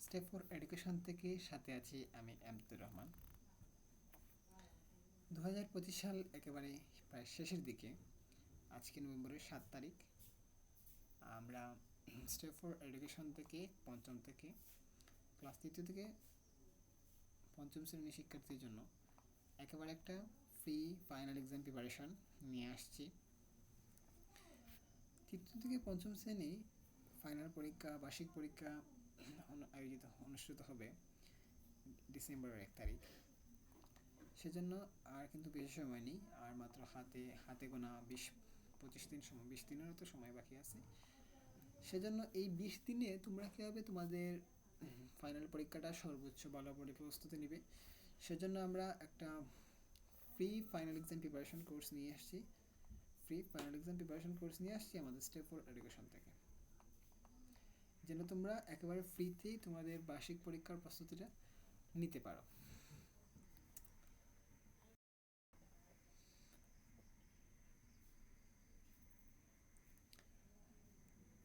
Step for education থেকে সাথে আছি আমি আমদুর রহমান। 2025 সাল একেবারে প্রায় শেষের দিকে। আজকে নভেম্বরের 7 তারিখ। আমরা স্টেপ ফর এডুকেশন থেকে পঞ্চম থেকে ক্লাস 3 থেকে পঞ্চম শ্রেণীর শিক্ষার্থীর জন্য একেবারে একটা ফ্রি ফাইনাল এক্সাম প্রিপারেশন নিয়ে আসছি। 3 থেকে পঞ্চম শ্রেণী ফাইনাল পরীক্ষা, বার্ষিক পরীক্ষা অনুষ্ঠিত হবে ডিসেম্বরের 1 তারিখ। সেজন্য আর কিন্তু বেশি সময় নেই, আর মাত্র হাতে গোনা 20-25 দিন সময়, 20 দিনেরও তো সময় বাকি আছে। সেজন্য এই 20 দিনে তোমরা কীভাবে তোমাদের ফাইনাল পরীক্ষাটা সর্বোচ্চ ভালো করে প্রস্তুতি নিবে, সেজন্য আমরা একটা free final exam preparation course নিয়ে আসছি। আমাদের স্টেপ ফর এডুকেশন থেকে, যেন তোমরা একেবারে ফ্রিতেই তোমাদের বার্ষিক পরীক্ষার প্রস্তুতিটা নিতে পারো।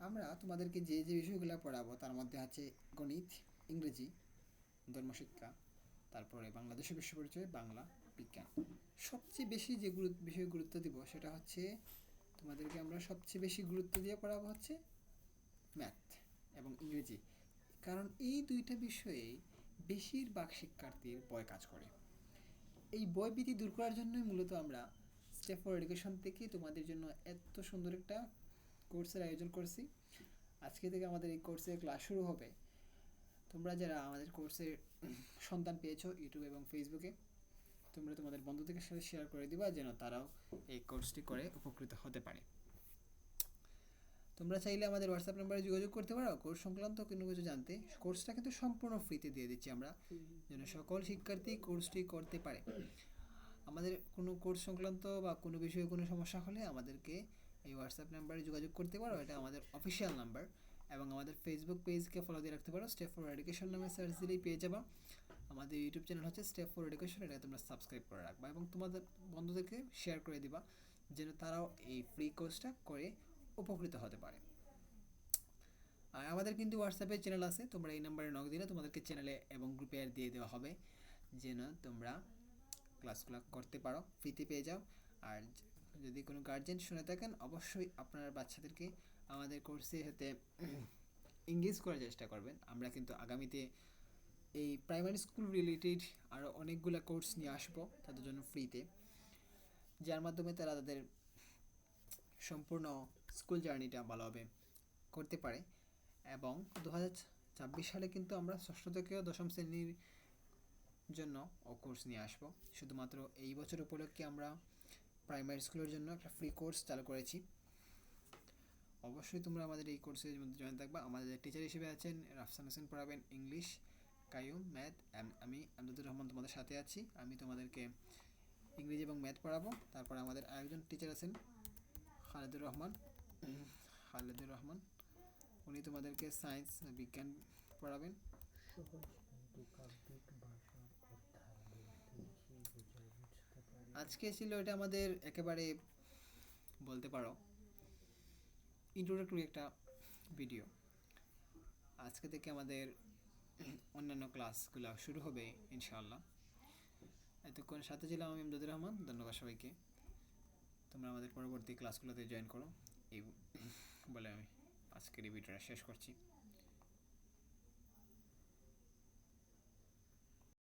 আমরা তোমাদেরকে যে বিষয়গুলো পড়াবো তার মধ্যে আছে গণিত, ইংরেজি, ধর্মশিক্ষা, তারপরে বাংলাদেশের বিশ্ব পরিচয়, বাংলা, বিজ্ঞান। সবচেয়ে বেশি যে বিষয়ে গুরুত্ব দিব সেটা হচ্ছে তোমাদেরকে আমরা সবচেয়ে বেশি গুরুত্ব দিয়ে পড়াবো হচ্ছে ম্যাথ এবং ইংরেজি, কারণ এই দুইটা বিষয়ে বেশিরভাগ শিক্ষার্থীর ভয় কাজ করে। এই ভয়ভীতি দূর করার জন্যই মূলত আমরা স্টেপ ফর এডুকেশন থেকে তোমাদের জন্য এত সুন্দর একটা কোর্সের আয়োজন করছি। আজকে থেকে আমাদের এই কোর্সের ক্লাস শুরু হবে। তোমরা যারা আমাদের কোর্সের সন্ধান পেয়েছো ইউটিউব এবং ফেসবুকে, তোমরা তোমাদের বন্ধুদের সাথে শেয়ার করে দিবা যেন তারাও এই কোর্সটি করে উপকৃত হতে পারে। তোমরা চাইলে আমাদের হোয়াটসঅ্যাপ নাম্বারে যোগাযোগ করতে পারো কোর্স সংক্রান্ত কোনো কিছু জানতে। কোর্সটা কিন্তু সম্পূর্ণ ফ্রিতে দিয়ে দিচ্ছি আমরা, যেন সকল শিক্ষার্থী কোর্সটি করতে পারে। আমাদের কোনো কোর্স সংক্রান্ত বা কোনো বিষয়ে কোনো সমস্যা হলে আমাদেরকে এই হোয়াটসঅ্যাপ নাম্বারে যোগাযোগ করতে পারো, এটা আমাদের অফিসিয়াল নাম্বার। এবং আমাদের ফেসবুক পেজকে ফলো দিয়ে রাখতে পারো, স্টেপ ফর এডুকেশন নামে সার্চ দিলেই পেয়ে যাবা। আমাদের ইউটিউব চ্যানেল হচ্ছে স্টেপ ফর এডুকেশন, এটা তোমরা সাবস্ক্রাইব করে রাখবা এবং তোমাদের বন্ধুদেরকে শেয়ার করে দিবা যেন তারাও এই ফ্রি কোর্সটা করে উপকৃত হতে পারে। আর আমাদের কিন্তু হোয়াটসঅ্যাপে চ্যানেল আছে, তোমরা এই নাম্বারে নক দিলে তোমাদেরকে চ্যানেলে এবং গ্রুপে অ্যাড দিয়ে দেওয়া হবে যেন তোমরা ক্লাসগুলো করতে পারো, ফ্রিতে পেয়ে যাও। আর যদি কোনো গার্জেন শুনে থাকেন, অবশ্যই আপনার বাচ্চাদেরকে আমাদের কোর্সে সাথে এঙ্গেজ করার চেষ্টা করবেন। আমরা কিন্তু আগামীতে এই প্রাইমারি স্কুল রিলেটেড আরও অনেকগুলো কোর্স নিয়ে আসবো তাদের জন্য ফ্রিতে, যার মাধ্যমে তারা তাদের সম্পূর্ণ স্কুল জার্নিটা ভালোভাবে করতে পারে। এবং 2026 সালে কিন্তু আমরা ষষ্ঠ থেকে দশম শ্রেণীর জন্য কোর্স নিয়ে আসবো। শুধুমাত্র এই বছর উপলক্ষে আমরা প্রাইমারি স্কুলের জন্য একটা ফ্রি কোর্স চালু করেছি। অবশ্যই তোমরা আমাদের এই কোর্সের মধ্যে জয়েন থাকবা। আমাদের টিচার হিসেবে আছেন রাফসান হোসেন, পড়াবেন ইংলিশ, কায়ুম, ম্যাথ। আমি আমদুর রহমান তোমাদের সাথে আছি, আমি তোমাদেরকে ইংরেজি এবং ম্যাথ পড়াবো। তারপর আমাদের আরেকজন টিচার আছেন খালেদুর রহমান, উনি তোমাদেরকে সায়েন্স, বিজ্ঞান পড়াবেন। আজকে ছিল এটা আমাদের একেবারে বলতে পারো ইন্ট্রোডাক্টরি একটা ভিডিও। আজকে থেকে আমাদের অন্যান্য ক্লাসগুলো শুরু হবে ইনশাআল্লাহ। এতক্ষণ সাথে ছিলাম আমি আমদুর রহমান। ধন্যবাদ সবাইকে। তোমরা আমাদের পরবর্তী ক্লাসগুলোতে জয়েন করো, এই বলে আমি আজকের এই ভিডিওটা শেষ করছি।